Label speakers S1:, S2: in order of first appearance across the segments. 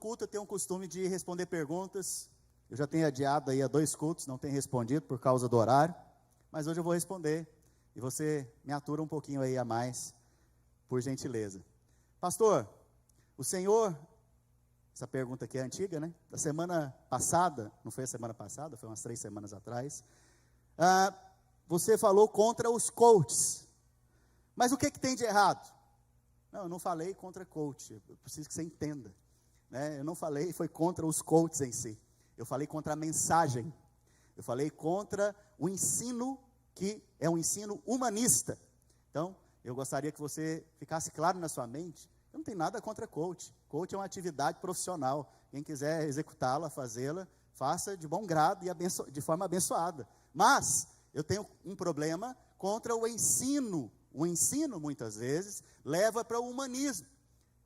S1: culto eu tenho o costume de responder perguntas. Eu já tenho adiado aí a 2 cultos, não tenho respondido por causa do horário, mas hoje eu vou responder, e você me atura um pouquinho aí a mais, por gentileza. Pastor, o senhor, essa pergunta aqui é antiga, né? Da semana passada, não foi a semana passada, foi umas 3 semanas atrás, você falou contra os coaches, mas o que tem de errado? Não, eu não falei contra coach, eu preciso que você entenda, né? Eu não falei, foi contra os coaches em si, eu falei contra a mensagem, eu falei contra o ensino, que é um ensino humanista. Então, eu gostaria que você ficasse claro na sua mente, eu não tenho nada contra coach, coach é uma atividade profissional, quem quiser executá-la, fazê-la, faça de bom grado e de forma abençoada, mas eu tenho um problema contra o ensino muitas vezes leva para o humanismo.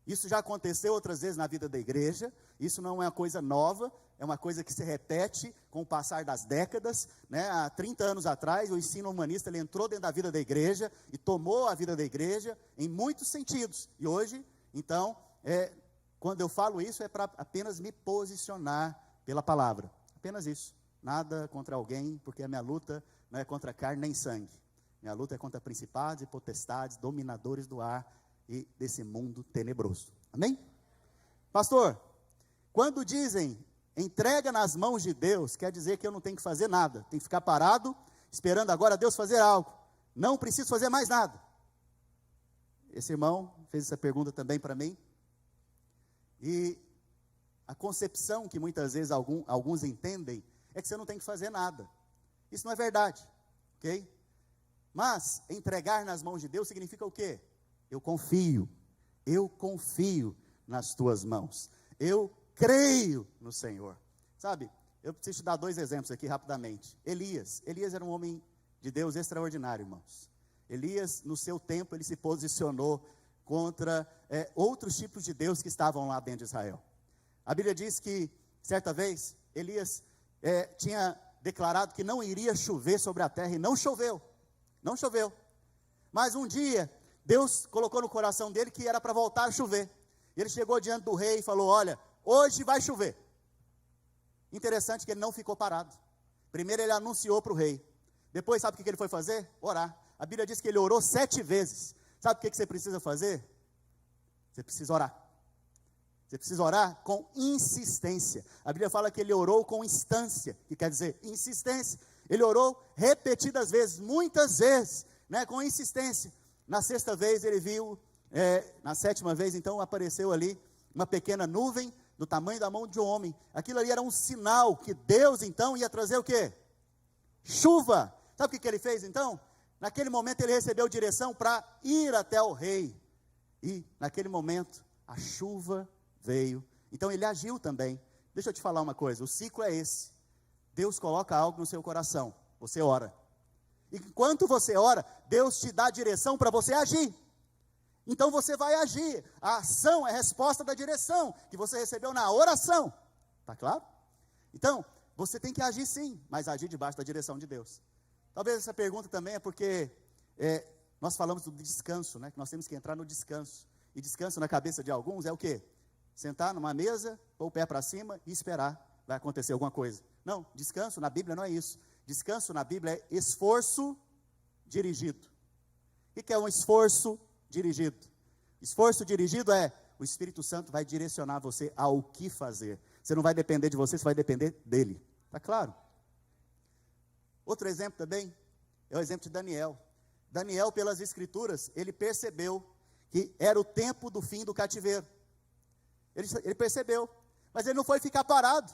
S1: Isso já aconteceu outras vezes na vida da igreja, isso não é uma coisa nova, é uma coisa que se repete com o passar das décadas, né? Há 30 anos atrás, o ensino humanista ele entrou dentro da vida da igreja e tomou a vida da igreja em muitos sentidos. E hoje, então, quando eu falo isso, é para apenas me posicionar pela palavra. Apenas isso. Nada contra alguém, porque a minha luta não é contra carne nem sangue. Minha luta é contra principados e potestades, dominadores do ar e desse mundo tenebroso. Amém? Pastor, quando dizem entrega nas mãos de Deus, quer dizer que eu não tenho que fazer nada, tenho que ficar parado, esperando agora Deus fazer algo, não preciso fazer mais nada. Esse irmão fez essa pergunta também para mim, e a concepção que muitas vezes alguns entendem, é que você não tem que fazer nada. Isso não é verdade, ok? Mas entregar nas mãos de Deus significa o quê? Eu confio nas tuas mãos, eu creio no Senhor. Sabe, eu preciso te dar 2 exemplos aqui rapidamente. Elias era um homem de Deus extraordinário, irmãos. Elias, no seu tempo, ele se posicionou contra outros tipos de Deus que estavam lá dentro de Israel. A Bíblia diz que, certa vez, Elias tinha declarado que não iria chover sobre a terra, e não choveu. Não choveu, mas um dia, Deus colocou no coração dele que era para voltar a chover, ele chegou diante do rei e falou, olha, hoje vai chover. Interessante que ele não ficou parado, primeiro ele anunciou para o rei, depois sabe o que ele foi fazer? Orar. A Bíblia diz que ele orou 7 vezes, sabe o que você precisa fazer? Você precisa orar, você precisa orar com insistência. A Bíblia fala que ele orou com instância, que quer dizer insistência. Ele orou repetidas vezes, muitas vezes, né, com insistência. Na 6ª vez ele viu, na 7ª vez então apareceu ali uma pequena nuvem do tamanho da mão de um homem. Aquilo ali era um sinal que Deus então ia trazer o quê? Chuva. Sabe o que ele fez então? Naquele momento ele recebeu direção para ir até o rei. E naquele momento a chuva veio. Então ele agiu também. Deixa eu te falar uma coisa, o ciclo é esse. Deus coloca algo no seu coração, você ora. E enquanto você ora, Deus te dá a direção para você agir. Então você vai agir. A ação é a resposta da direção que você recebeu na oração. Está claro? Então, você tem que agir sim, mas agir debaixo da direção de Deus. Talvez essa pergunta também é porque nós falamos do descanso, né? Que nós temos que entrar no descanso. E descanso na cabeça de alguns é o quê? Sentar numa mesa, pôr o pé para cima e esperar. Vai acontecer alguma coisa. Não, descanso na Bíblia não é isso. Descanso na Bíblia é esforço dirigido. O que é um esforço dirigido? Esforço dirigido é, o Espírito Santo vai direcionar você ao que fazer. Você não vai depender de você vai depender dele. Está claro? Outro exemplo também, é o exemplo de Daniel. Daniel, pelas Escrituras, ele percebeu que era o tempo do fim do cativeiro. Ele percebeu, mas ele não foi ficar parado.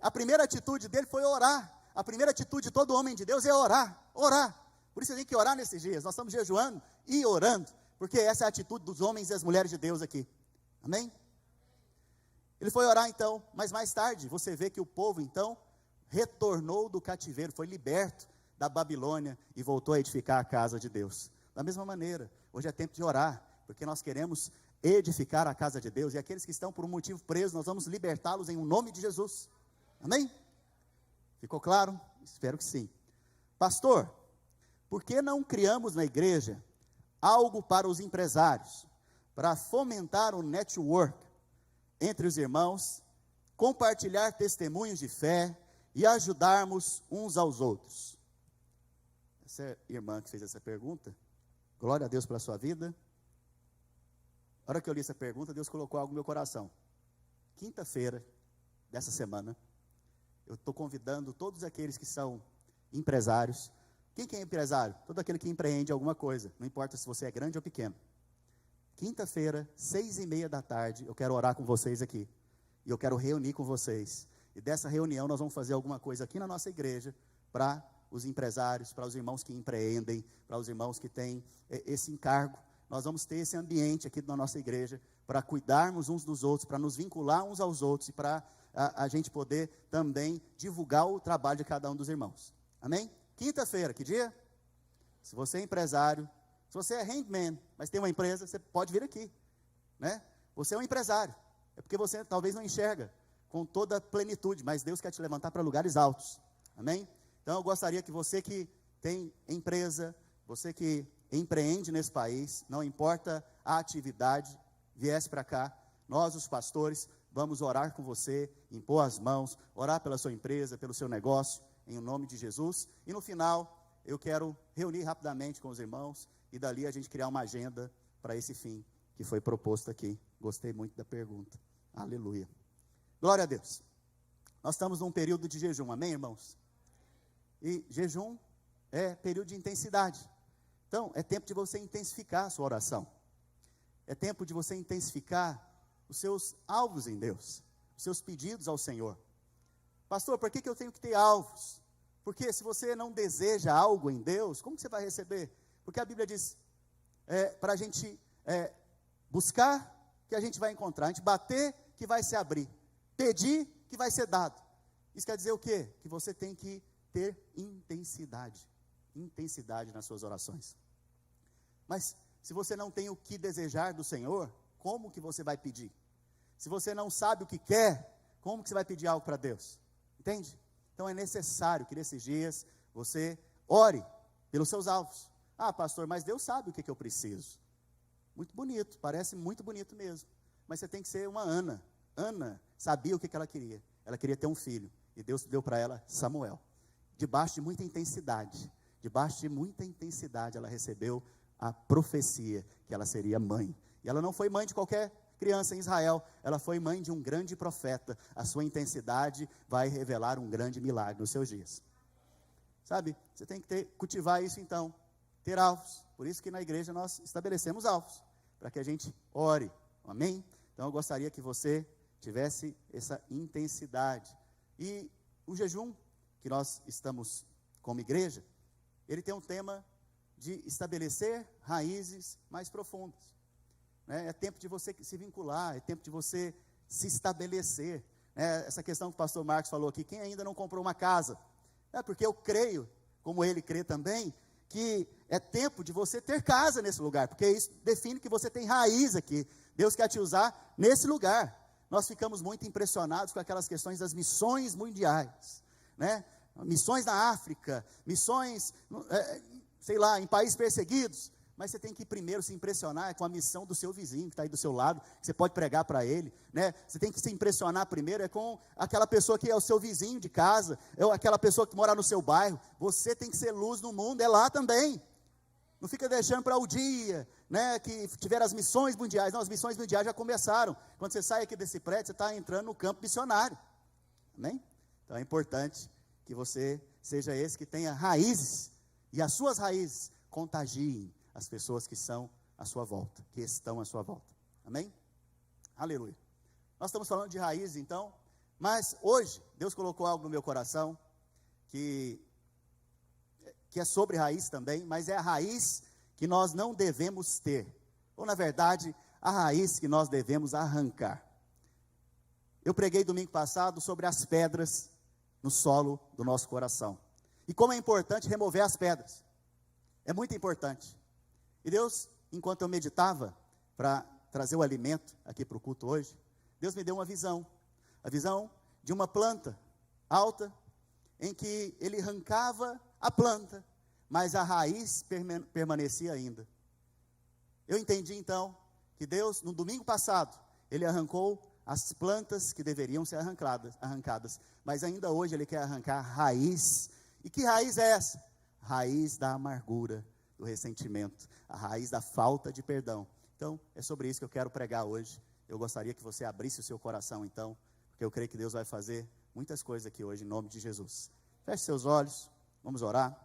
S1: A primeira atitude dele foi orar. A primeira atitude de todo homem de Deus é orar, orar. Por isso a gente tem que orar nesses dias. Nós estamos jejuando e orando, porque essa é a atitude dos homens e das mulheres de Deus aqui. Amém? Ele foi orar então, mas mais tarde você vê que o povo então retornou do cativeiro, foi liberto da Babilônia e voltou a edificar a casa de Deus. Da mesma maneira, hoje é tempo de orar, porque nós queremos edificar a casa de Deus, e aqueles que estão por um motivo presos, nós vamos libertá-los em nome de Jesus. Amém? Ficou claro? Espero que sim. Pastor, por que não criamos na igreja algo para os empresários, para fomentar o network? entre os irmãos, compartilhar testemunhos de fé e ajudarmos uns aos outros. Essa irmã que fez essa pergunta, glória a Deus pela sua vida. Na hora que eu li essa pergunta, Deus colocou algo no meu coração. Quinta-feira dessa semana, eu estou convidando todos aqueles que são empresários. Quem que é empresário? Todo aquele que empreende alguma coisa, não importa se você é grande ou pequeno. Quinta-feira, 6:30 da tarde, eu quero orar com vocês aqui. E eu quero reunir com vocês. E dessa reunião nós vamos fazer alguma coisa aqui na nossa igreja para os empresários, para os irmãos que empreendem, para os irmãos que têm esse encargo. Nós vamos ter esse ambiente aqui na nossa igreja para cuidarmos uns dos outros, para nos vincular uns aos outros e para a gente poder também divulgar o trabalho de cada um dos irmãos. Amém? Quinta-feira, que dia? Se você é empresário, se você é handman, mas tem uma empresa, você pode vir aqui, né? Você é um empresário, é porque você talvez não enxerga com toda a plenitude, mas Deus quer te levantar para lugares altos. Amém? Então eu gostaria que você que tem empresa, você que empreende nesse país, não importa a atividade, viesse para cá, nós os pastores vamos orar com você, impor as mãos, orar pela sua empresa, pelo seu negócio, em nome de Jesus. E no final, eu quero reunir rapidamente com os irmãos e dali a gente criar uma agenda para esse fim que foi proposto aqui. Gostei muito da pergunta. Aleluia. Glória a Deus. Nós estamos num período de jejum, amém, irmãos? E jejum é período de intensidade. Então, é tempo de você intensificar a sua oração. É tempo de você intensificar os seus alvos em Deus, os seus pedidos ao Senhor. Pastor, por que eu tenho que ter alvos? Porque se você não deseja algo em Deus, como que você vai receber? Porque a Bíblia diz, para a gente buscar, que a gente vai encontrar. A gente bater, que vai se abrir. Pedir, que vai ser dado. Isso quer dizer o quê? Que você tem que ter intensidade. Intensidade nas suas orações. Mas, se você não tem o que desejar do Senhor, como que você vai pedir? Se você não sabe o que quer, como que você vai pedir algo para Deus? Entende? Então é necessário que nesses dias você ore pelos seus alvos. Ah, pastor, mas Deus sabe o que eu preciso. Muito bonito, parece muito bonito mesmo. Mas você tem que ser uma Ana. Ana sabia o que ela queria. Ela queria ter um filho. E Deus deu para ela Samuel. Debaixo de muita intensidade. Debaixo de muita intensidade ela recebeu a profecia que ela seria mãe. E ela não foi mãe de qualquer criança em Israel, ela foi mãe de um grande profeta. A sua intensidade vai revelar um grande milagre nos seus dias. Sabe, você tem que cultivar isso então, ter alvos. Por isso que na igreja nós estabelecemos alvos, para que a gente ore, amém? Então eu gostaria que você tivesse essa intensidade. E o jejum que nós estamos como igreja, ele tem um tema de estabelecer raízes mais profundas. É tempo de você se vincular, é tempo de você se estabelecer. Essa questão que o pastor Marcos falou aqui, quem ainda não comprou uma casa? Porque eu creio, como ele crê também, que é tempo de você ter casa nesse lugar, porque isso define que você tem raiz aqui. Deus quer te usar nesse lugar. Nós ficamos muito impressionados com aquelas questões das missões mundiais, né? Missões na África, missões, sei lá, em países perseguidos. Mas você tem que primeiro se impressionar com a missão do seu vizinho, que está aí do seu lado, que você pode pregar para ele, né? Você tem que se impressionar primeiro com aquela pessoa que é o seu vizinho de casa, aquela pessoa que mora no seu bairro. Você tem que ser luz no mundo, é lá também. Não fica deixando para o dia, né, que tiver as missões mundiais. Não, as missões mundiais já começaram. Quando você sai aqui desse prédio, você está entrando no campo missionário. Amém? Então é importante que você seja esse que tenha raízes, e as suas raízes contagiem as pessoas que são à sua volta, que estão à sua volta. Amém? Aleluia. Nós estamos falando de raízes então, mas hoje Deus colocou algo no meu coração que é sobre raiz também, mas é a raiz que nós não devemos ter, ou na verdade, a raiz que nós devemos arrancar. Eu preguei domingo passado sobre as pedras no solo do nosso coração, e como é importante remover as pedras, é muito importante. E Deus, enquanto eu meditava para trazer o alimento aqui para o culto hoje, Deus me deu uma visão, a visão de uma planta alta, em que ele arrancava a planta, mas a raiz permanecia ainda. Eu entendi então que Deus, no domingo passado, ele arrancou as plantas que deveriam ser arrancadas, mas ainda hoje Ele quer arrancar a raiz. E que raiz é essa? Raiz da amargura, do ressentimento, a raiz da falta de perdão. Então, é sobre isso que eu quero pregar hoje. Eu gostaria que você abrisse o seu coração, então, porque eu creio que Deus vai fazer muitas coisas aqui hoje, em nome de Jesus. Feche seus olhos, vamos orar.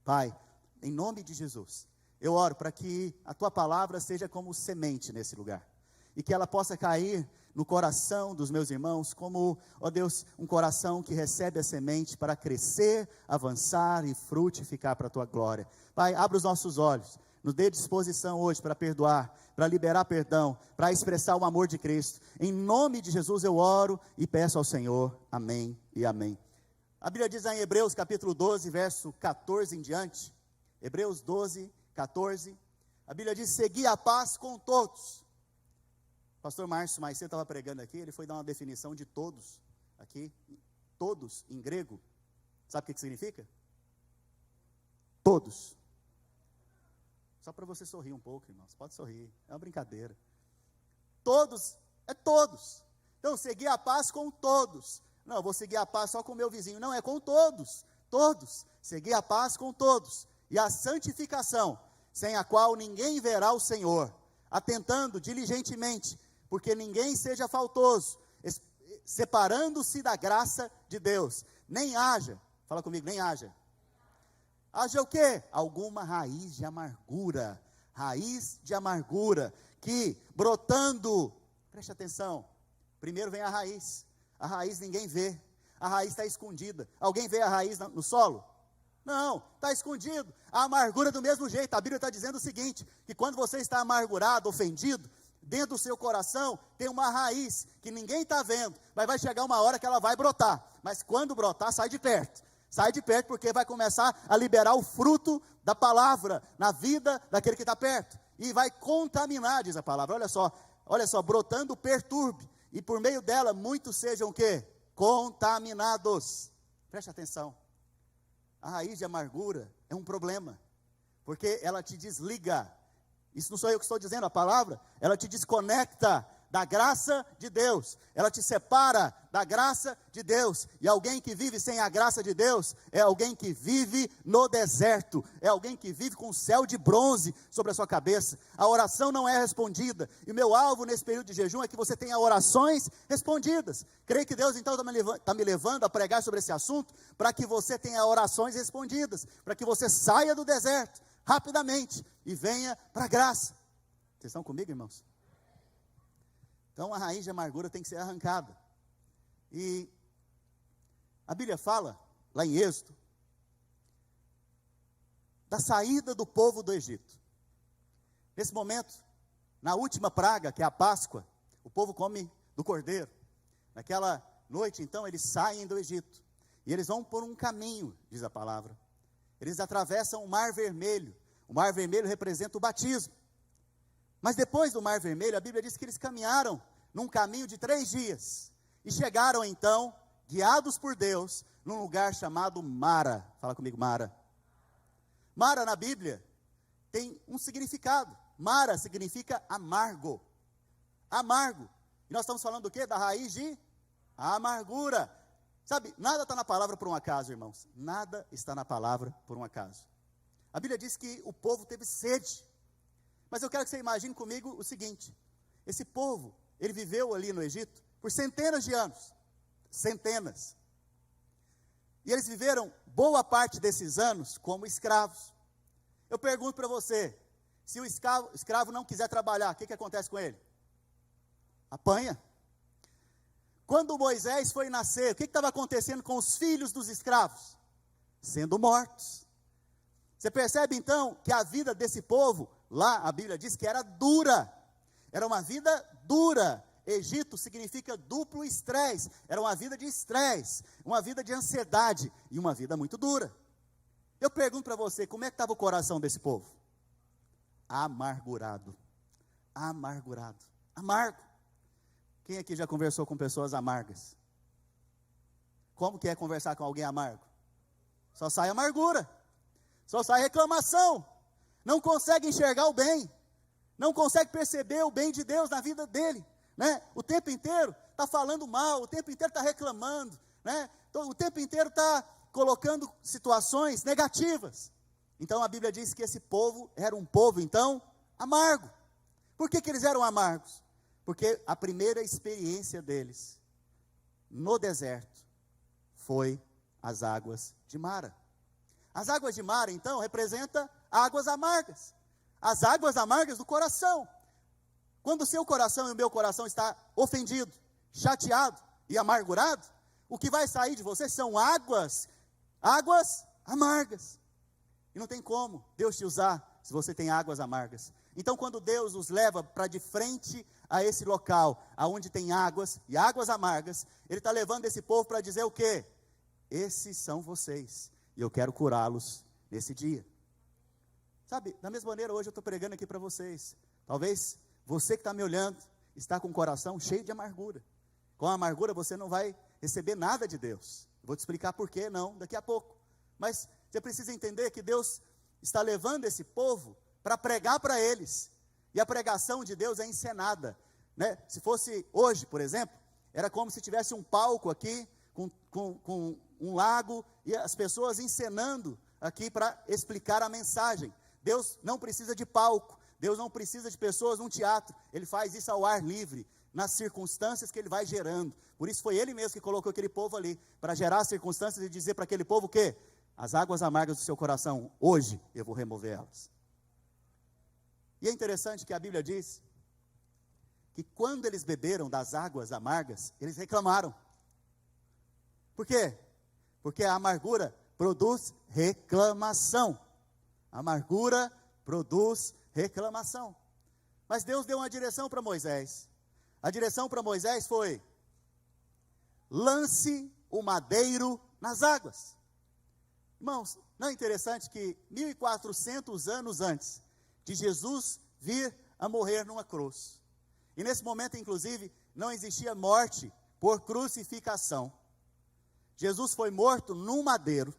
S1: Pai, em nome de Jesus, eu oro para que a Tua palavra seja como semente nesse lugar, e que ela possa cair no coração dos meus irmãos, como, ó Deus, um coração que recebe a semente para crescer, avançar e frutificar para a Tua glória. Pai, abra os nossos olhos, nos dê disposição hoje para perdoar, para liberar perdão, para expressar o amor de Cristo. Em nome de Jesus eu oro e peço ao Senhor, amém e amém. A Bíblia diz em Hebreus capítulo 12, verso 14 em diante, Hebreus 12, 14, a Bíblia diz: segui a paz com todos. Pastor Márcio, mais cedo estava pregando aqui, ele foi dar uma definição de todos, aqui, todos em grego, sabe o que significa? Todos. Só para você sorrir um pouco, irmãos, pode sorrir, é uma brincadeira. Todos, é todos. Então, seguir a paz com todos. Não, eu vou seguir a paz só com o meu vizinho. Não, é com todos, todos. Seguir a paz com todos. E a santificação, sem a qual ninguém verá o Senhor, atentando diligentemente, porque ninguém seja faltoso, separando-se da graça de Deus. Nem haja, fala comigo, nem haja. Haja o quê? Alguma raiz de amargura, que brotando, preste atenção, primeiro vem a raiz ninguém vê, a raiz está escondida. Alguém vê a raiz no solo? Não, está escondido. A amargura do mesmo jeito, a Bíblia está dizendo o seguinte, que quando você está amargurado, ofendido, dentro do seu coração tem uma raiz que ninguém está vendo, mas vai chegar uma hora que ela vai brotar, mas quando brotar, sai de perto, porque vai começar a liberar o fruto da palavra na vida daquele que está perto, e vai contaminar, diz a palavra. Olha só, brotando perturbe, e por meio dela muitos sejam o quê? Contaminados. Preste atenção, a raiz de amargura é um problema, porque ela te desliga. Isso não sou eu que estou dizendo, a palavra, ela te desconecta da graça de Deus, ela te separa da graça de Deus, e alguém que vive sem a graça de Deus, é alguém que vive no deserto, é alguém que vive com o céu de bronze sobre a sua cabeça. A oração não é respondida, e o meu alvo nesse período de jejum é que você tenha orações respondidas. Creio que Deus então está me levando a pregar sobre esse assunto, para que você tenha orações respondidas, para que você saia do deserto, rapidamente, e venha para a graça. Vocês estão comigo, irmãos? Então a raiz de amargura tem que ser arrancada. E a Bíblia fala, lá em Êxodo, da saída do povo do Egito. Nesse momento, na última praga, que é a Páscoa, o povo come do cordeiro. Naquela noite, então, eles saem do Egito. E eles vão por um caminho, diz a palavra. Eles atravessam o Mar Vermelho. O Mar Vermelho representa o batismo. Mas depois do Mar Vermelho, a Bíblia diz que eles caminharam num caminho de 3 dias. E chegaram então, guiados por Deus, num lugar chamado Mara. Fala comigo, Mara. Mara na Bíblia tem um significado. Mara significa amargo. Amargo. E nós estamos falando do quê? Da raiz de amargura. Sabe, nada está na palavra por um acaso, irmãos. Nada está na palavra por um acaso. A Bíblia diz que o povo teve sede. Mas eu quero que você imagine comigo o seguinte: esse povo, ele viveu ali no Egito por centenas de anos, centenas, e eles viveram boa parte desses anos como escravos. Eu pergunto para você, se o escravo não quiser trabalhar, o que acontece com ele? Apanha. Quando Moisés foi nascer, o que estava acontecendo com os filhos dos escravos? Sendo mortos. Você percebe então que a vida desse povo, lá a Bíblia diz que era dura, era uma vida dura. Egito significa duplo estresse, era uma vida de estresse, uma vida de ansiedade e uma vida muito dura. Eu pergunto para você, como é que estava o coração desse povo? Amargurado, amargo. Quem aqui já conversou com pessoas amargas? Como que é conversar com alguém amargo? Só sai amargura, só sai reclamação, não consegue enxergar o bem, não consegue perceber o bem de Deus na vida dele, né? O tempo inteiro está falando mal, o tempo inteiro está reclamando, né? Então, o tempo inteiro está colocando situações negativas. Então a Bíblia diz que esse povo era um povo, então, amargo. Por que eles eram amargos? Porque a primeira experiência deles no deserto foi as águas de Mara. As águas de Mara, então, representam águas amargas. As águas amargas do coração. Quando o seu coração e o meu coração está ofendido, chateado e amargurado, o que vai sair de você são águas amargas. E não tem como Deus te usar se você tem águas amargas. Então, quando Deus nos leva para de frente a esse local, aonde tem águas e águas amargas, Ele está levando esse povo para dizer o quê? Esses são vocês, e eu quero curá-los nesse dia. Sabe, da mesma maneira, hoje eu estou pregando aqui para vocês. Talvez você que está me olhando, está com o coração cheio de amargura. Com a amargura você não vai receber nada de Deus. Eu vou te explicar por quê, não, daqui a pouco. Mas você precisa entender que Deus está levando esse povo para pregar para eles. E a pregação de Deus é encenada, né? Se fosse hoje, por exemplo, era como se tivesse um palco aqui, com um lago, e as pessoas encenando aqui para explicar a mensagem. Deus não precisa de palco, Deus não precisa de pessoas num teatro, Ele faz isso ao ar livre, nas circunstâncias que Ele vai gerando. Por isso foi Ele mesmo que colocou aquele povo ali, para gerar as circunstâncias e dizer para aquele povo o quê? As águas amargas do seu coração, hoje eu vou remover elas. E é interessante que a Bíblia diz que quando eles beberam das águas amargas, eles reclamaram. Por quê? Porque a amargura produz reclamação. A amargura produz reclamação. Mas Deus deu uma direção para Moisés. A direção para Moisés foi: lance o madeiro nas águas. Irmãos, não é interessante que 1400 anos antes de Jesus vir a morrer numa cruz, e nesse momento inclusive não existia morte por crucificação, Jesus foi morto num madeiro.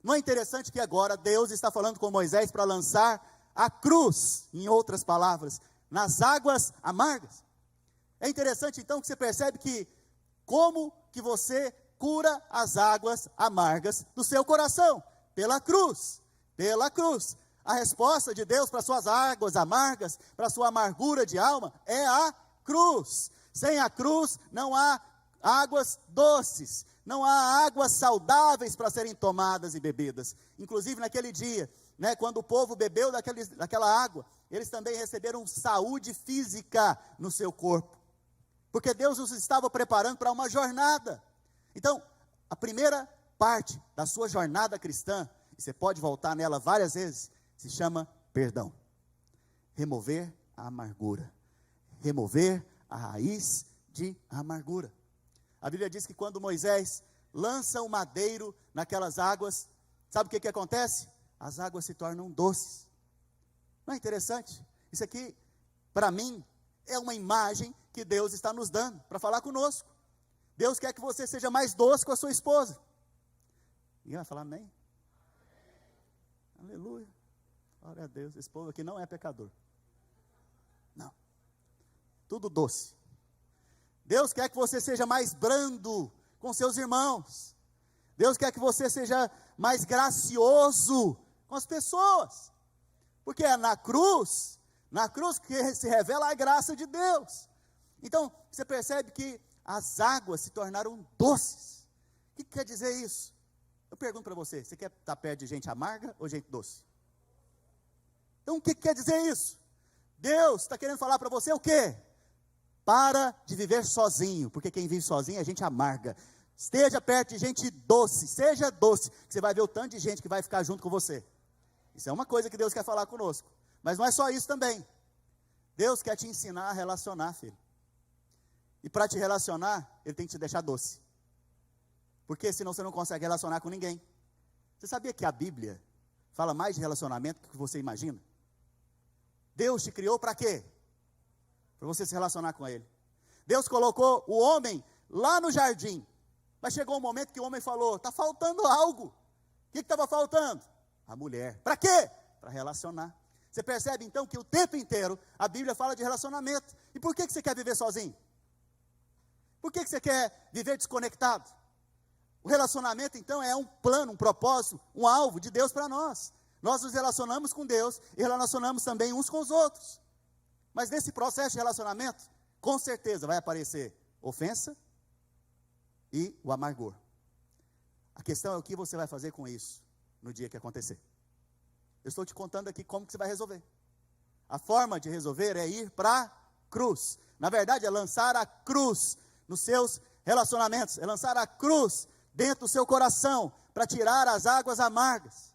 S1: Não é interessante que agora Deus está falando com Moisés para lançar a cruz, em outras palavras, nas águas amargas? É interessante então que você percebe que como que você cura as águas amargas do seu coração? Pela cruz, pela cruz. A resposta de Deus para suas águas amargas, para sua amargura de alma, é a cruz. Sem a cruz não há águas doces, não há águas saudáveis para serem tomadas e bebidas. Inclusive naquele dia, né, quando o povo bebeu daquela água, eles também receberam saúde física no seu corpo, porque Deus os estava preparando para uma jornada. Então, a primeira parte da sua jornada cristã, e você pode voltar nela várias vezes, se chama perdão. Remover a amargura, remover a raiz de amargura. A Bíblia diz que quando Moisés lança o madeiro naquelas águas, sabe o que acontece? As águas se tornam doces. Não é interessante? Isso aqui, para mim, é uma imagem que Deus está nos dando para falar conosco. Deus quer que você seja mais doce com a sua esposa. Ninguém vai falar amém? Aleluia. Glória a Deus. Esse povo aqui não é pecador. Não. Tudo doce. Deus quer que você seja mais brando com seus irmãos. Deus quer que você seja mais gracioso com as pessoas. Porque é na cruz que se revela a graça de Deus. Então, você percebe que as águas se tornaram doces. O que quer dizer isso? Eu pergunto para você, você quer estar perto de gente amarga ou gente doce? Então, o que quer dizer isso? Deus está querendo falar para você o quê? Para de viver sozinho, porque quem vive sozinho é gente amarga. Esteja perto de gente doce, seja doce, que você vai ver o tanto de gente que vai ficar junto com você. Isso é uma coisa que Deus quer falar conosco. Mas não é só isso também. Deus quer te ensinar a relacionar, filho. E para te relacionar, Ele tem que te deixar doce. Porque senão você não consegue relacionar com ninguém. Você sabia que a Bíblia fala mais de relacionamento do que você imagina? Deus te criou para quê? Para você se relacionar com Ele. Deus colocou o homem lá no jardim. Mas chegou um momento que o homem falou, está faltando algo. O que estava faltando? A mulher. Para quê? Para relacionar. Você percebe então que o tempo inteiro a Bíblia fala de relacionamento. E por que você quer viver sozinho? Por que você quer viver desconectado? O relacionamento, então, é um plano, um propósito, um alvo de Deus para nós. Nós nos relacionamos com Deus e relacionamos também uns com os outros. Mas nesse processo de relacionamento, com certeza vai aparecer ofensa e o amargor. A questão é o que você vai fazer com isso no dia que acontecer. Eu estou te contando aqui como que você vai resolver. A forma de resolver é ir para a cruz. Na verdade, é lançar a cruz nos seus relacionamentos, é lançar a cruz dentro do seu coração, para tirar as águas amargas.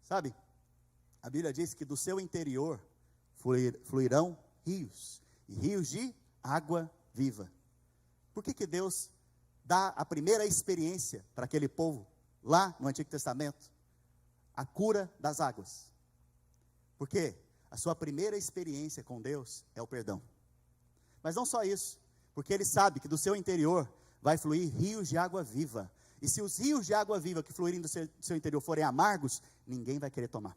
S1: Sabe, a Bíblia diz que do seu interior fluirão rios, e rios de água viva. Por que Deus dá a primeira experiência para aquele povo, lá no Antigo Testamento? A cura das águas. Porque a sua primeira experiência com Deus é o perdão. Mas não só isso, porque Ele sabe que do seu interior vai fluir rios de água viva. E se os rios de água viva que fluírem do seu interior forem amargos, ninguém vai querer tomar.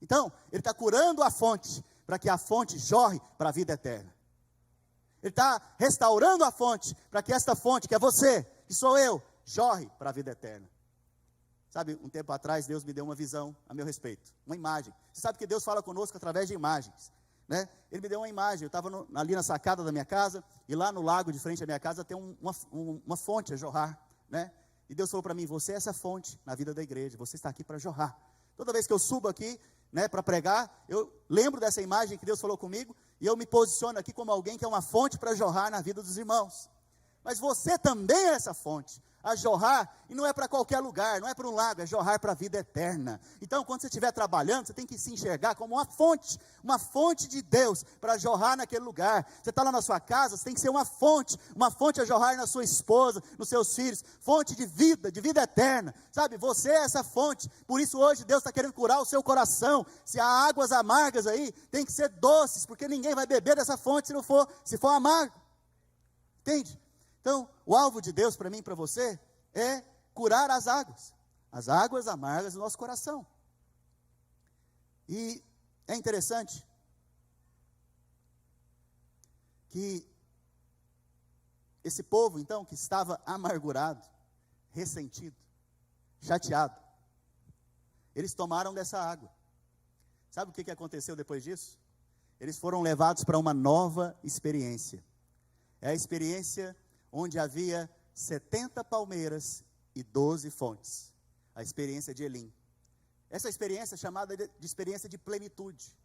S1: Então, Ele está curando a fonte, para que a fonte jorre para a vida eterna. Ele está restaurando a fonte, para que esta fonte, que é você, que sou eu, jorre para a vida eterna. Sabe, um tempo atrás, Deus me deu uma visão a meu respeito, uma imagem. Você sabe que Deus fala conosco através de imagens, né? Ele me deu uma imagem, eu estava ali na sacada da minha casa, e lá no lago de frente à minha casa tem uma fonte a jorrar, né? E Deus falou para mim, você é essa fonte na vida da igreja, você está aqui para jorrar. Toda vez que eu subo aqui, né, para pregar, eu lembro dessa imagem que Deus falou comigo, e eu me posiciono aqui como alguém que é uma fonte para jorrar na vida dos irmãos. Mas você também é essa fonte a jorrar, e não é para qualquer lugar, não é para um lago, é jorrar para a vida eterna. Então, quando você estiver trabalhando, você tem que se enxergar como uma fonte de Deus, para jorrar naquele lugar. Você está lá na sua casa, você tem que ser uma fonte a jorrar na sua esposa, nos seus filhos, fonte de vida eterna, sabe, você é essa fonte. Por isso hoje Deus está querendo curar o seu coração. Se há águas amargas aí, tem que ser doces, porque ninguém vai beber dessa fonte se for amargo, entende? Então, o alvo de Deus para mim e para você é curar as águas amargas do nosso coração. E é interessante que esse povo, então, que estava amargurado, ressentido, chateado, eles tomaram dessa água. Sabe o que aconteceu depois disso? Eles foram levados para uma nova experiência. É a experiência onde havia 70 palmeiras e 12 fontes. A experiência de Elim. Essa experiência é chamada de experiência de plenitude.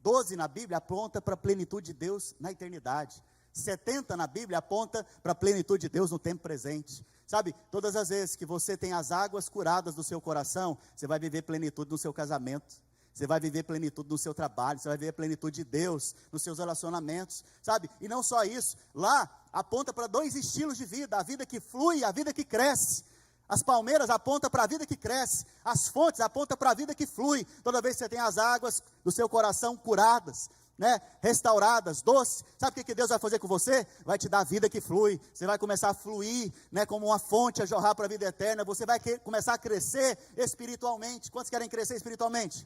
S1: 12 na Bíblia aponta para a plenitude de Deus na eternidade. 70 na Bíblia aponta para a plenitude de Deus no tempo presente. Sabe, todas as vezes que você tem as águas curadas do seu coração, você vai viver plenitude no seu casamento. Você vai viver plenitude no seu trabalho, você vai viver plenitude de Deus nos seus relacionamentos, sabe? E não só isso, lá aponta para 2 estilos de vida, a vida que flui e a vida que cresce. As palmeiras apontam para a vida que cresce, as fontes apontam para a vida que flui. Toda vez que você tem as águas do seu coração curadas, né, restauradas, doces, sabe o que Deus vai fazer com você? Vai te dar a vida que flui, você vai começar a fluir, né, como uma fonte a jorrar para a vida eterna, você vai começar a crescer espiritualmente. Quantos querem crescer espiritualmente?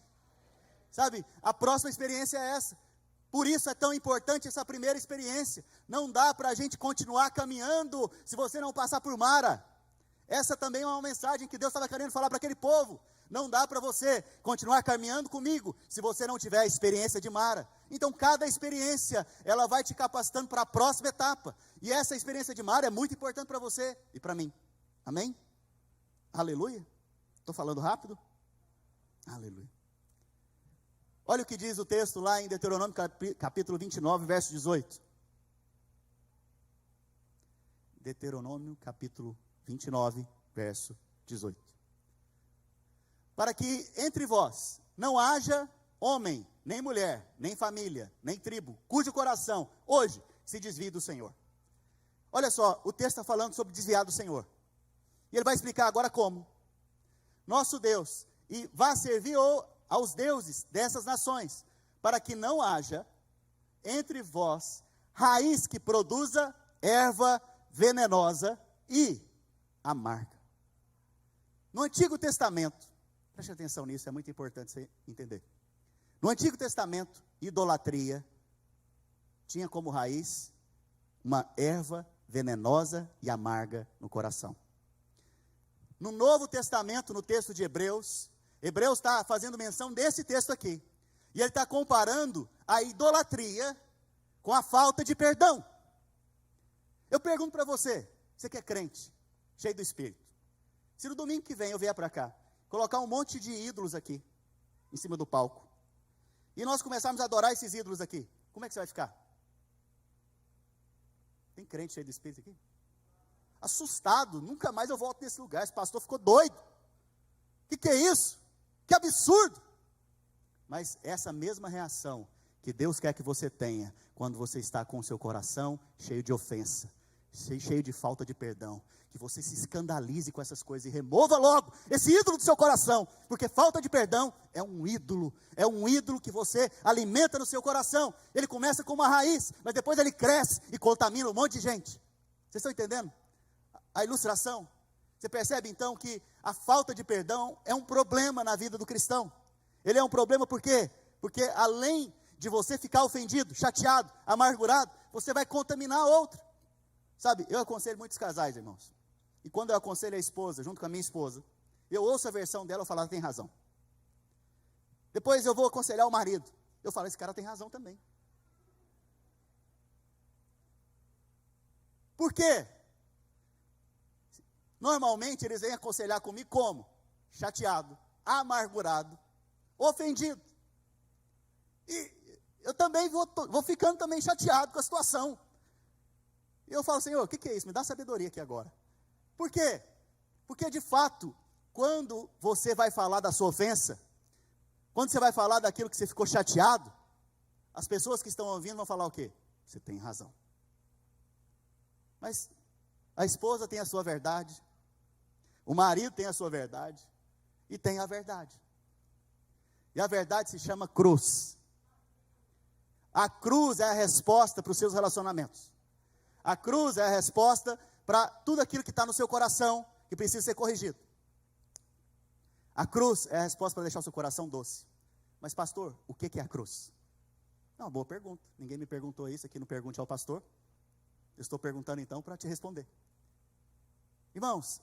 S1: Sabe, a próxima experiência é essa. Por isso é tão importante essa primeira experiência. Não dá para a gente continuar caminhando se você não passar por Mara. Essa também é uma mensagem que Deus estava querendo falar para aquele povo. Não dá para você continuar caminhando comigo se você não tiver a experiência de Mara. Então cada experiência, ela vai te capacitando para a próxima etapa. E essa experiência de Mara é muito importante para você e para mim. Amém? Aleluia. Estou falando rápido? Aleluia. Olha o que diz o texto lá em Deuteronômio capítulo 29, verso 18. Deuteronômio capítulo 29, verso 18. Para que entre vós não haja homem, nem mulher, nem família, nem tribo, cujo coração hoje se desvie do Senhor. Olha só, o texto está falando sobre desviar do Senhor. E ele vai explicar agora como. Nosso Deus, e vá servir aos deuses dessas nações, para que não haja entre vós raiz que produza erva venenosa e amarga. No Antigo Testamento, preste atenção nisso, é muito importante você entender. No Antigo Testamento, idolatria tinha como raiz uma erva venenosa e amarga no coração. No Novo Testamento, no texto de Hebreus está fazendo menção desse texto aqui. E ele está comparando a idolatria com a falta de perdão. Eu pergunto para você que é crente, cheio do Espírito, se no domingo que vem eu vier para cá, colocar um monte de ídolos aqui, em cima do palco, e nós começarmos a adorar esses ídolos aqui, como é que você vai ficar? Tem crente cheio do Espírito aqui? Assustado, nunca mais eu volto nesse lugar, esse pastor ficou doido. O que é isso? Que absurdo! Mas essa mesma reação que Deus quer que você tenha, quando você está com o seu coração cheio de ofensa, cheio de falta de perdão, que você se escandalize com essas coisas e remova logo esse ídolo do seu coração, porque falta de perdão é um ídolo que você alimenta no seu coração. Ele começa com uma raiz, mas depois ele cresce e contamina um monte de gente. Vocês estão entendendo a ilustração? Você percebe então que a falta de perdão é um problema na vida do cristão. Ele é um problema por quê? Porque além de você ficar ofendido, chateado, amargurado, você vai contaminar outro. Sabe, eu aconselho muitos casais, irmãos. E quando eu aconselho a esposa, junto com a minha esposa, eu ouço a versão dela, eu falo, ela tem razão. Depois eu vou aconselhar o marido. Eu falo, esse cara tem razão também. Por quê? Normalmente eles vêm aconselhar comigo como? Chateado, amargurado, ofendido. E eu também vou ficando também chateado com a situação. E eu falo, Senhor, o que é isso? Me dá sabedoria aqui agora. Por quê? Porque de fato, quando você vai falar da sua ofensa, quando você vai falar daquilo que você ficou chateado, as pessoas que estão ouvindo vão falar o quê? Você tem razão. Mas a esposa tem a sua verdade, o marido tem a sua verdade, e tem a verdade. E a verdade se chama cruz. A cruz é a resposta para os seus relacionamentos. A cruz é a resposta para tudo aquilo que está no seu coração, que precisa ser corrigido. A cruz é a resposta para deixar o seu coração doce. Mas pastor, o que é a cruz? Não, boa pergunta. Ninguém me perguntou isso aqui, não pergunte ao pastor. Eu estou perguntando então para te responder. Irmãos,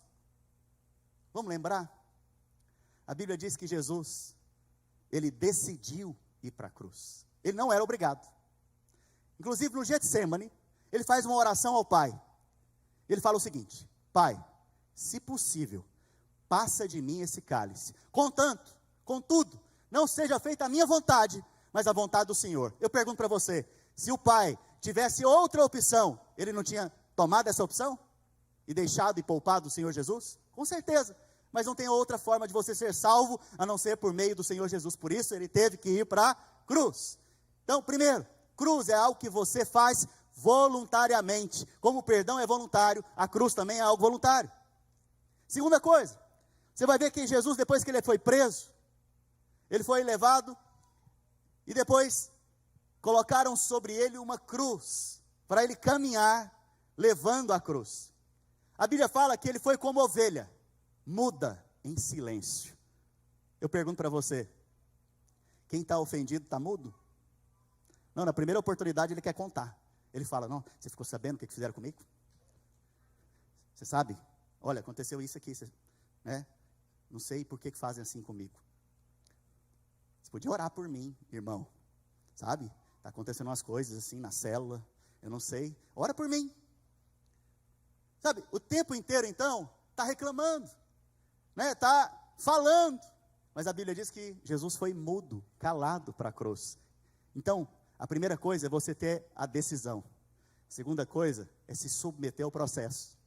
S1: vamos lembrar? A Bíblia diz que Jesus, ele decidiu ir para a cruz. Ele não era obrigado. Inclusive no Getsêmani, ele faz uma oração ao Pai. Ele fala o seguinte: Pai, se possível, passa de mim esse cálice. Contudo, não seja feita a minha vontade, mas a vontade do Senhor. Eu pergunto para você, se o Pai tivesse outra opção, ele não tinha tomado essa opção? E deixado e poupado o Senhor Jesus? Com certeza. Mas não tem outra forma de você ser salvo, a não ser por meio do Senhor Jesus. Por isso ele teve que ir para a cruz. Então, primeiro, cruz é algo que você faz voluntariamente. Como o perdão é voluntário, a cruz também é algo voluntário. Segunda coisa, você vai ver que Jesus, depois que ele foi preso, ele foi levado e depois colocaram sobre ele uma cruz, para ele caminhar levando a cruz. A Bíblia fala que ele foi como ovelha, muda em silêncio. Eu pergunto para você, quem está ofendido está mudo? Não, na primeira oportunidade ele quer contar. Ele fala, não, você ficou sabendo o que fizeram comigo? Você sabe? Olha, aconteceu isso aqui, né? Não sei por que fazem assim comigo. Você podia orar por mim, irmão. Sabe? Está acontecendo umas coisas assim na célula, eu não sei. Ora por mim. Sabe, o tempo inteiro então, está reclamando, né? Está falando. Mas a Bíblia diz que Jesus foi mudo, calado para a cruz. Então, a primeira coisa é você ter a decisão. A segunda coisa é se submeter ao processo.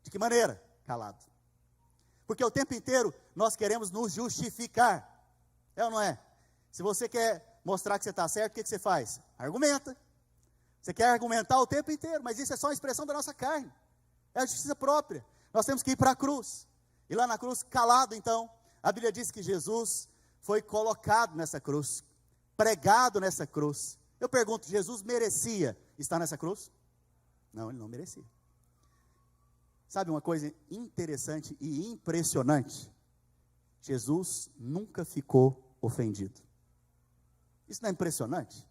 S1: De que maneira? Calado. Porque o tempo inteiro nós queremos nos justificar. É ou não é? Se você quer mostrar que você está certo, o que você faz? Argumenta. Você quer argumentar o tempo inteiro, mas isso é só uma expressão da nossa carne. É a justiça própria. Nós temos que ir para a cruz. E lá na cruz, calado então, a Bíblia diz que Jesus foi colocado nessa cruz, pregado nessa cruz. Eu pergunto, Jesus merecia estar nessa cruz? Não, ele não merecia. Sabe uma coisa interessante e impressionante? Jesus nunca ficou ofendido. Isso não é impressionante?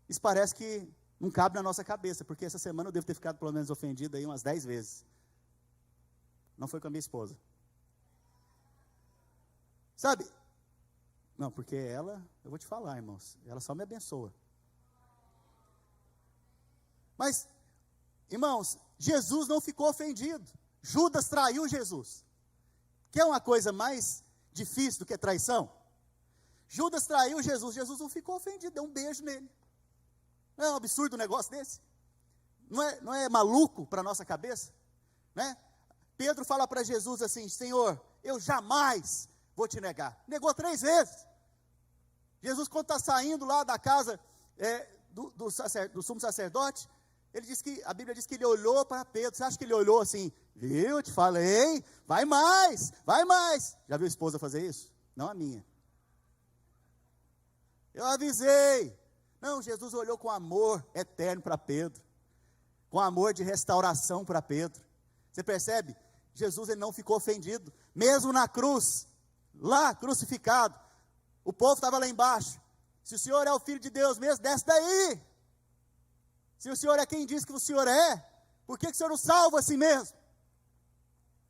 S1: Isso parece que Não cabe na nossa cabeça, porque essa semana eu devo ter ficado pelo menos ofendido aí umas 10 vezes. Não foi com a minha esposa. Sabe? Não, porque ela, eu vou te falar, irmãos, ela só me abençoa. Mas, irmãos, Jesus não ficou ofendido. Judas traiu Jesus. Quer uma coisa mais difícil do que traição? Judas traiu Jesus. Jesus não ficou ofendido, deu um beijo nele. Não é um absurdo um negócio desse? Não é maluco para a nossa cabeça? Né? Pedro fala para Jesus assim: Senhor, eu jamais vou te negar. Negou 3 vezes. Jesus, quando está saindo lá da casa do sumo sacerdote, a Bíblia diz que ele olhou para Pedro. Você acha que ele olhou assim: viu, eu te falei, vai mais, vai mais. Já viu a esposa fazer isso? Não a minha. Eu avisei. Não, Jesus olhou com amor eterno para Pedro, com amor de restauração para Pedro. Você percebe? Jesus, ele não ficou ofendido, mesmo na cruz, lá crucificado, o povo estava lá embaixo. Se o Senhor é o Filho de Deus mesmo, desce daí. Se o Senhor é quem diz que o Senhor é, por que o Senhor não salva a si mesmo?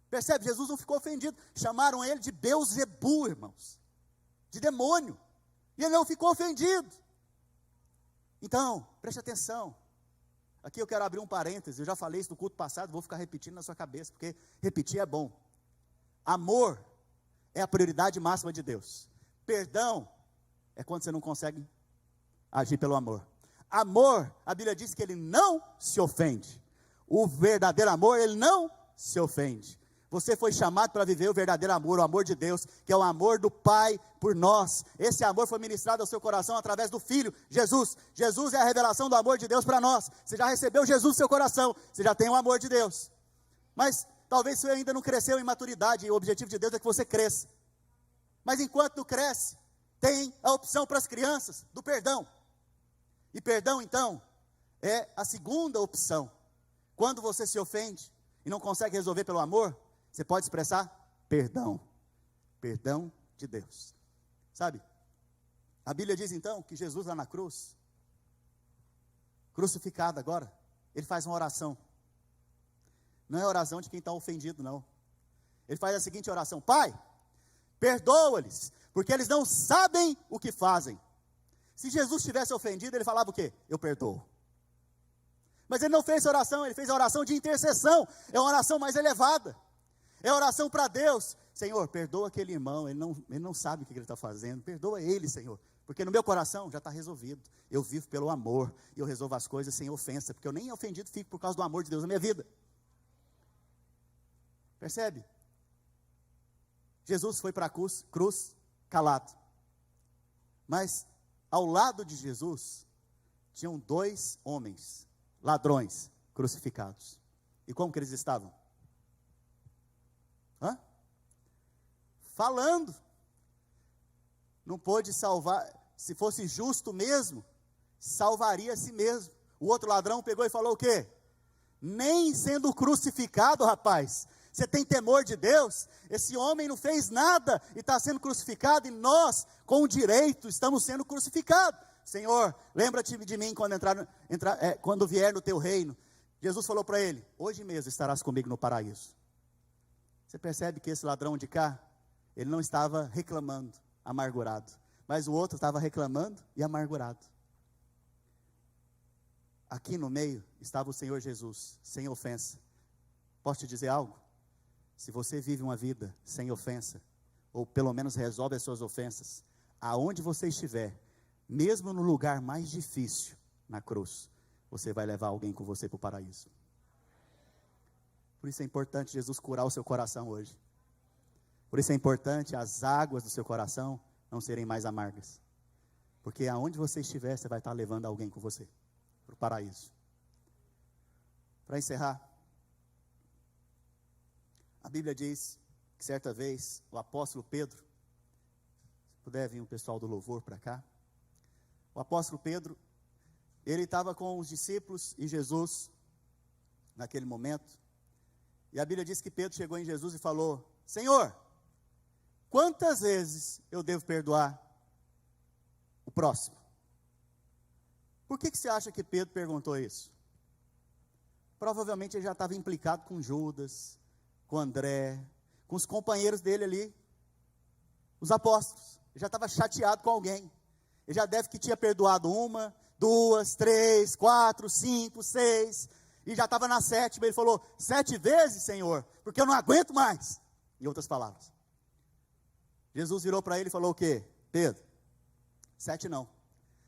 S1: Percebe? Jesus não ficou ofendido. Chamaram ele de Beelzebu, irmãos, de demônio, e ele não ficou ofendido. Então, preste atenção. Aqui eu quero abrir um parêntese. Eu já falei isso no culto passado, vou ficar repetindo na sua cabeça, porque repetir é bom. Amor é a prioridade máxima de Deus. Perdão é quando você não consegue agir pelo amor. Amor, a Bíblia diz que ele não se ofende. O verdadeiro amor, ele não se ofende. Você foi chamado para viver o verdadeiro amor, o amor de Deus, que é o amor do Pai por nós. Esse amor foi ministrado ao seu coração através do Filho, Jesus. Jesus é a revelação do amor de Deus para nós. Você já recebeu Jesus no seu coração, você já tem o amor de Deus. Mas talvez você ainda não cresceu em maturidade, e o objetivo de Deus é que você cresça. Mas enquanto não cresce, tem a opção para as crianças do perdão. E perdão, então, é a segunda opção. Quando você se ofende e não consegue resolver pelo amor, você pode expressar perdão. Perdão de Deus. Sabe? A Bíblia diz então que Jesus lá na cruz, crucificado agora, ele faz uma oração. Não é oração de quem está ofendido, não. Ele faz a seguinte oração: Pai, perdoa-lhes, porque eles não sabem o que fazem. Se Jesus tivesse ofendido, ele falava o quê? Eu perdoo. Mas ele não fez oração, ele fez a oração de intercessão. É uma oração mais elevada. É oração para Deus. Senhor, perdoa aquele irmão, ele não sabe o que ele está fazendo. Perdoa ele, Senhor. Porque no meu coração já está resolvido. Eu vivo pelo amor e eu resolvo as coisas sem ofensa. Porque eu nem ofendido fico por causa do amor de Deus na minha vida. Percebe? Jesus foi para a cruz calado. Mas ao lado de Jesus tinham 2 homens, ladrões, crucificados. E como que eles estavam? Falando. Não pôde salvar. Se fosse justo mesmo, salvaria a si mesmo. O outro ladrão pegou e falou o quê? Nem sendo crucificado, rapaz, você tem temor de Deus? Esse homem não fez nada e está sendo crucificado, e nós, com o direito, estamos sendo crucificados. Senhor, lembra-te de mim quando vier no teu reino. Jesus falou para ele: hoje mesmo estarás comigo no paraíso. Você percebe que esse ladrão de cá, ele não estava reclamando, amargurado, mas o outro estava reclamando e amargurado. Aqui no meio estava o Senhor Jesus, sem ofensa. Posso te dizer algo? Se você vive uma vida sem ofensa, ou pelo menos resolve as suas ofensas, aonde você estiver, mesmo no lugar mais difícil, na cruz, você vai levar alguém com você para o paraíso. Por isso é importante Jesus curar o seu coração hoje. Por isso é importante as águas do seu coração não serem mais amargas. Porque aonde você estiver, você vai estar levando alguém com você para o paraíso. Para encerrar, a Bíblia diz que certa vez o apóstolo Pedro, se puder vir o pessoal do louvor para cá, o apóstolo Pedro, ele estava com os discípulos e Jesus naquele momento, e a Bíblia diz que Pedro chegou em Jesus e falou: Senhor, quantas vezes eu devo perdoar o próximo? Por que você acha que Pedro perguntou isso? Provavelmente ele já estava implicado com Judas, com André, com os companheiros dele ali, os apóstolos. Ele já estava chateado com alguém. Ele já deve que tinha perdoado 1, 2, 3, 4, 5, 6, e já estava na 7ª. Ele falou: 7 vezes, Senhor, porque eu não aguento mais. Em outras palavras, Jesus virou para ele e falou o quê? Pedro, 7 não,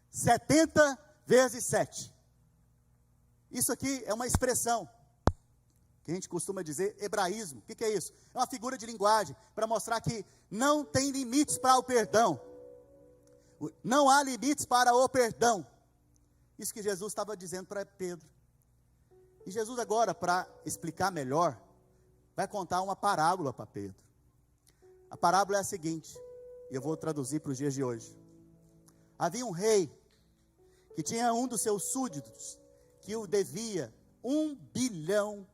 S1: 70 vezes 7. Isso aqui é uma expressão que a gente costuma dizer hebraísmo. O que é isso? É uma figura de linguagem para mostrar que não tem limites para o perdão. Não há limites para o perdão. Isso que Jesus estava dizendo para Pedro. E Jesus agora, para explicar melhor, vai contar uma parábola para Pedro. A parábola é a seguinte, e eu vou traduzir para os dias de hoje. Havia um rei que tinha um dos seus súditos que o devia $1 bilhão.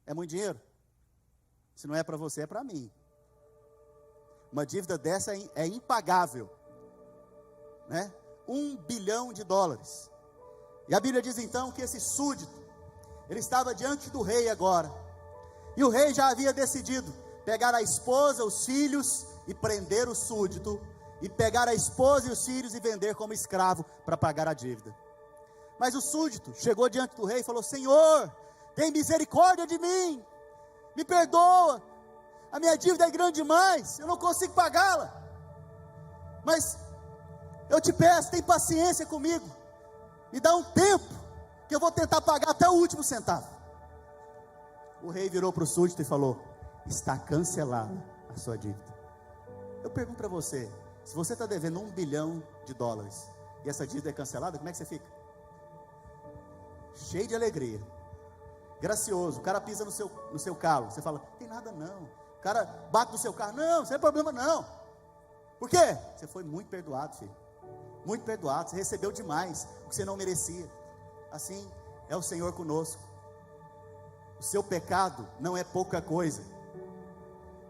S1: É muito dinheiro? Se não é para você, é para mim. Uma dívida dessa é impagável, né? $1 bilhão. E a Bíblia diz então que esse súdito, ele estava diante do rei agora, e o rei já havia decidido pegar a esposa, os filhos e prender o súdito, e pegar a esposa e os filhos e vender como escravo para pagar a dívida. Mas o súdito chegou diante do rei e falou: Senhor, tem misericórdia de mim, me perdoa, a minha dívida é grande demais, eu não consigo pagá-la, mas eu te peço, tem paciência comigo, me dá um tempo, que eu vou tentar pagar até o último centavo. O rei virou para o súdito e falou: está cancelada a sua dívida. Eu pergunto para você, se você está devendo $1 bilhão e essa dívida é cancelada, como é que você fica? Cheio de alegria, gracioso. O cara pisa no seu carro, você fala: tem nada não. O cara bate no seu carro: não, sem problema não. Por quê? Você foi muito perdoado, filho, muito perdoado, você recebeu demais o que você não merecia. Assim é o Senhor conosco. O seu pecado não é pouca coisa.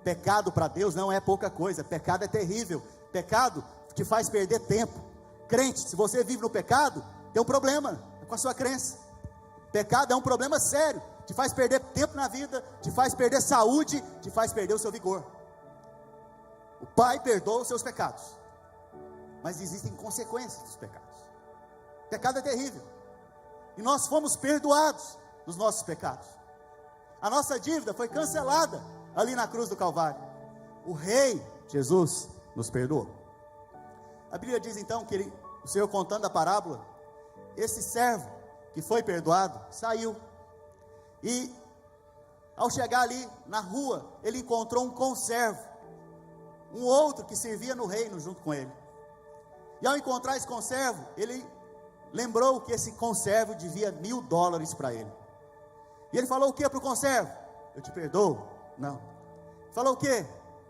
S1: Pecado para Deus não é pouca coisa. Pecado é terrível. Pecado te faz perder tempo. Crente, se você vive no pecado, tem um problema com a sua crença. Pecado é um problema sério, te faz perder tempo na vida, te faz perder saúde, te faz perder o seu vigor. O Pai perdoa os seus pecados, mas existem consequências dos pecados. Pecado é terrível, e nós fomos perdoados dos nossos pecados. A nossa dívida foi cancelada ali na cruz do Calvário. O Rei Jesus nos perdoou. A Bíblia diz então que o Senhor, contando a parábola, esse servo que foi perdoado, saiu, e ao chegar ali na rua, ele encontrou um conservo, um outro que servia no reino junto com ele, e ao encontrar esse conservo, ele lembrou que esse conservo devia $1.000 para ele, e ele falou o que para o conservo? Eu te perdoo? Não. Falou o que?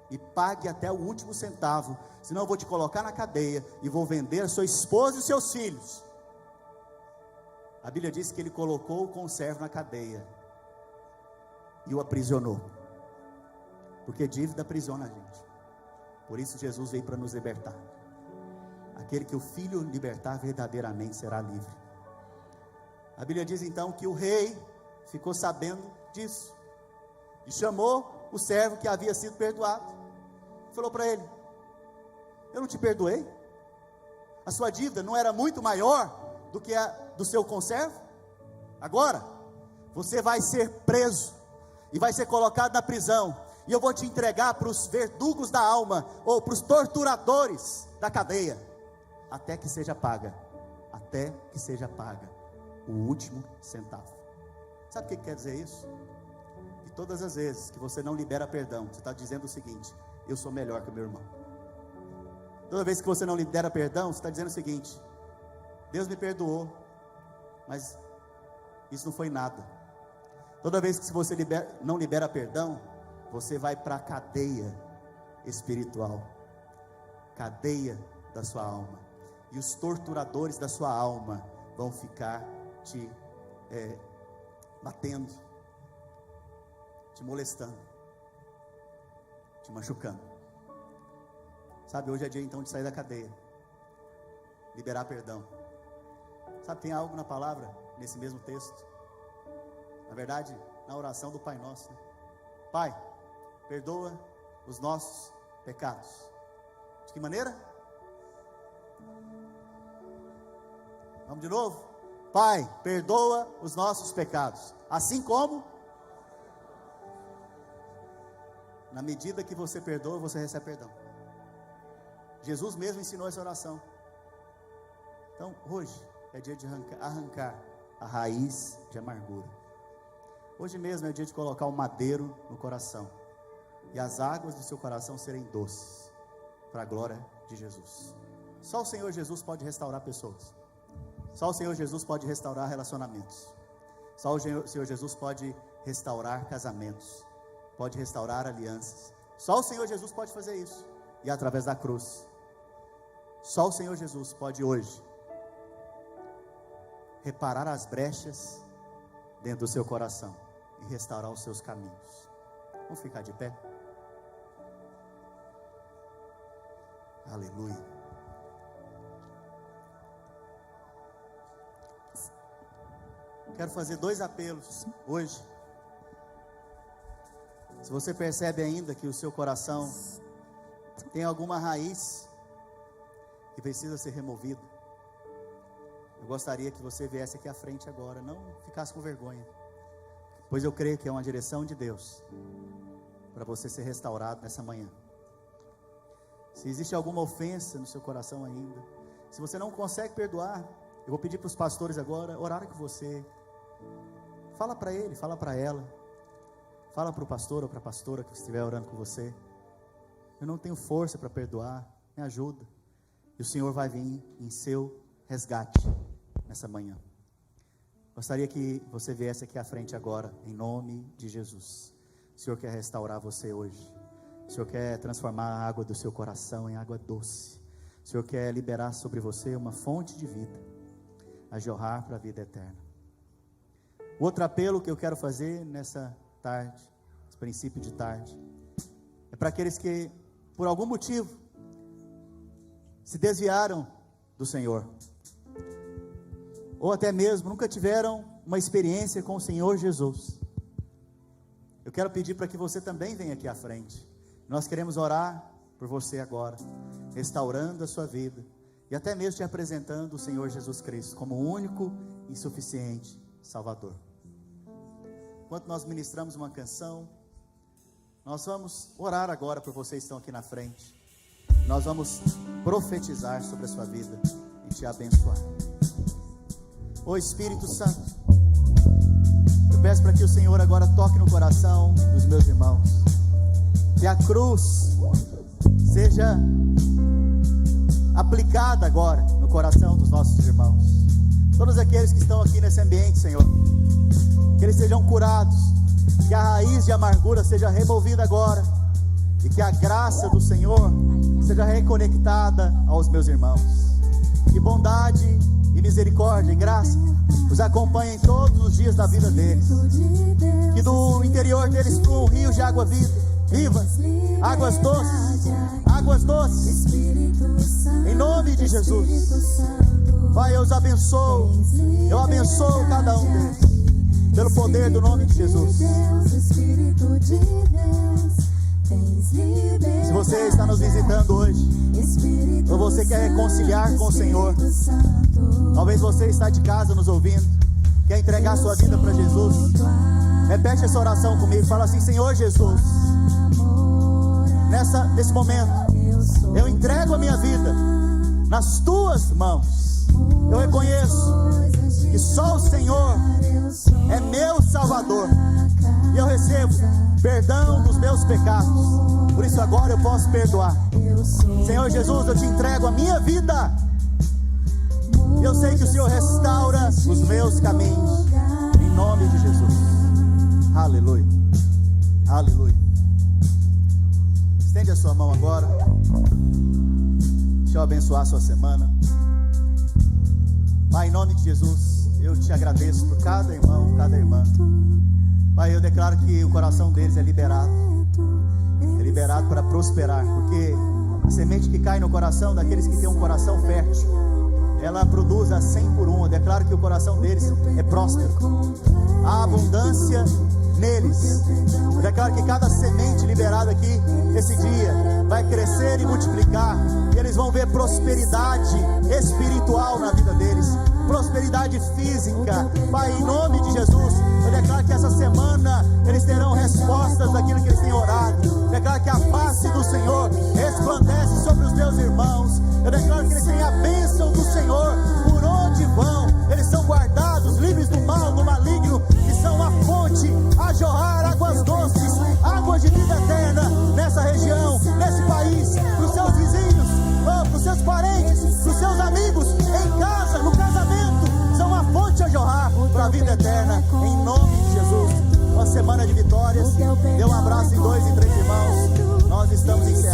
S1: E pague até o último centavo, senão eu vou te colocar na cadeia, e vou vender a sua esposa e os seus filhos. A Bíblia diz que ele colocou o conservo na cadeia e o aprisionou, porque dívida aprisiona a gente. Por isso Jesus veio para nos libertar. Aquele que o Filho libertar verdadeiramente será livre. A Bíblia diz então que o rei ficou sabendo disso e chamou o servo que havia sido perdoado. Falou para ele: eu não te perdoei? A sua dívida não era muito maior do que a do seu conservo? Agora você vai ser preso e vai ser colocado na prisão, e eu vou te entregar para os verdugos da alma, ou para os torturadores da cadeia, até que seja paga o último centavo. Sabe o que quer dizer isso? Que todas as vezes que você não libera perdão, você está dizendo o seguinte: eu sou melhor que o meu irmão. Toda vez que você não libera perdão, você está dizendo o seguinte: Deus me perdoou, mas isso não foi nada. Toda vez que você não libera perdão, você vai para a cadeia espiritual, cadeia da sua alma, e os torturadores da sua alma vão ficar te batendo, te molestando, te machucando. Sabe, hoje é dia então de sair da cadeia, liberar perdão, Sabe, tem algo na palavra, nesse mesmo texto. Na verdade, na oração do Pai Nosso, né? Pai, perdoa os nossos pecados. De que maneira? Vamos de novo? Pai, perdoa os nossos pecados, assim como, na medida que você perdoa, você recebe perdão. Jesus mesmo ensinou essa oração. Então, hoje é dia de arrancar a raiz de amargura. Hoje mesmo é dia de colocar um madeiro no coração, e as águas do seu coração serem doces, para a glória de Jesus. Só o Senhor Jesus pode restaurar pessoas. Só o Senhor Jesus pode restaurar relacionamentos. Só o Senhor Jesus pode restaurar casamentos, pode restaurar alianças. Só o Senhor Jesus pode fazer isso. E através da cruz, só o Senhor Jesus pode hoje reparar as brechas dentro do seu coração e restaurar os seus caminhos. Vamos ficar de pé? Aleluia. Quero fazer 2 apelos hoje. Se você percebe ainda que o seu coração tem alguma raiz que precisa ser removida, eu gostaria que você viesse aqui à frente agora, não ficasse com vergonha, pois eu creio que é uma direção de Deus para você ser restaurado nessa manhã. Se existe alguma ofensa no seu coração ainda, se você não consegue perdoar, eu vou pedir para os pastores agora orarem com você. Fala para ele, fala para ela, fala para o pastor ou para a pastora que estiver orando com você. Eu não tenho força para perdoar, me ajuda. E o Senhor vai vir em seu resgate nessa manhã. Gostaria que você viesse aqui à frente agora, em nome de Jesus. O Senhor quer restaurar você hoje. O Senhor quer transformar a água do seu coração em água doce. O Senhor quer liberar sobre você uma fonte de vida, a jorrar para a vida eterna. O outro apelo que eu quero fazer nessa tarde, esse princípio de tarde, é para aqueles que, por algum motivo, se desviaram do Senhor, ou até mesmo nunca tiveram uma experiência com o Senhor Jesus. Eu quero pedir para que você também venha aqui à frente. Nós queremos orar por você agora, restaurando a sua vida, e até mesmo te apresentando o Senhor Jesus Cristo como o único e suficiente Salvador. Enquanto nós ministramos uma canção, nós vamos orar agora por vocês que estão aqui na frente. Nós vamos profetizar sobre a sua vida e te abençoar. Ô Espírito Santo, eu peço para que o Senhor agora toque no coração dos meus irmãos, que a cruz seja aplicada agora no coração dos nossos irmãos. Todos aqueles que estão aqui nesse ambiente, Senhor, que eles sejam curados, que a raiz de amargura seja removida agora, e que a graça do Senhor seja reconectada aos meus irmãos. Que bondade e misericórdia e graça os acompanhem todos os dias da vida deles. Que do interior deles flua um rio de água viva, águas doces, em nome de Jesus. Pai, eu os abençoo, eu abençoo cada um deles, pelo poder do nome de Jesus. Se você está nos visitando hoje, ou você quer reconciliar com o Senhor, talvez você está de casa nos ouvindo, quer entregar sua vida para Jesus, repete essa oração comigo, fala assim: Senhor Jesus, nesse momento, eu entrego a minha vida nas tuas mãos. Eu reconheço que só o Senhor é meu Salvador, e eu recebo perdão dos meus pecados. Por isso agora eu posso perdoar. Senhor Jesus, eu te entrego a minha vida, e eu sei que o Senhor restaura os meus caminhos, em nome de Jesus. Aleluia, aleluia. Estende a sua mão agora. Deixa eu abençoar a sua semana. Pai, em nome de Jesus, eu te agradeço por cada irmão, cada irmã. Pai, eu declaro que o coração deles é liberado para prosperar, porque a semente que cai no coração daqueles que têm um coração fértil ela produz a 100 por 1. Eu declaro que o coração deles é próspero. Há abundância neles. Eu declaro que cada semente liberada aqui esse dia vai crescer e multiplicar, e eles vão ver prosperidade espiritual na vida deles, prosperidade física. Pai, em nome de Jesus, eu declaro que essa semana eles terão respostas daquilo que eles têm orado. Eu declaro que a face do Senhor resplandece sobre os meus irmãos. Eu declaro que eles têm a bênção do Senhor por onde vão. Eles são guardados, livres do mal, do maligno, e são a fonte a jorrar águas doces, águas de vida eterna nessa região, nesse país, para os seus vizinhos, para os seus parentes, para os seus amigos, em casa, no casamento. São a fonte a jorrar para a vida eterna, em nome de Jesus. Uma semana de vitórias. Dê um abraço em 2 e 3 irmãos. Nós estamos encerrando.